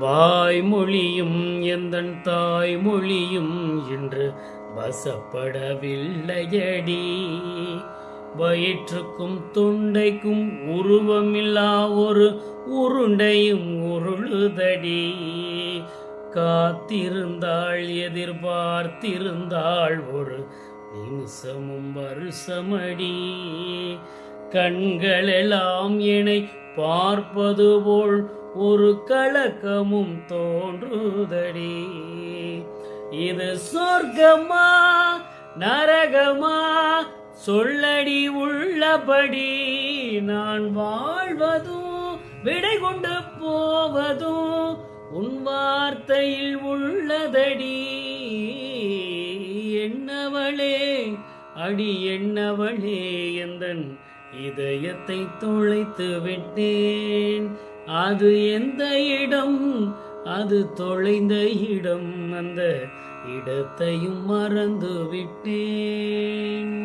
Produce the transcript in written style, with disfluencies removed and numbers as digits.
வாய்மொழியும் எந்தன் தாய்மொழியும் என்று வசப்படவில்லையடி. வயிற்றுக்கும் தொண்டைக்கும் உருவமில்லா ஒரு உருண்டையும் உருளுதடி. காத்திருந்தாள் எதிர்பார்த்திருந்தாள் ஒரு நிமிஷமும் வருஷமடி. கண்களெல்லாம் என்னை பார்ப்பது போல் ஒரு கலக்கமும் தோன்றுதடி. இது சொர்க்கமா நரகமா சொல்லடி உள்ளபடி. நான் வாழ்வதும் விடை கொண்டு போவதும் உன் வார்த்தையில் உள்ளதடி. என்னவளே அடி என்னவளே எந்தன் இதயத்தை தொலைத்து விட்டேன். அது எந்த இடம், அது தொலைந்த இடம், அந்த இடத்தையும் மறந்து விட்டேன்.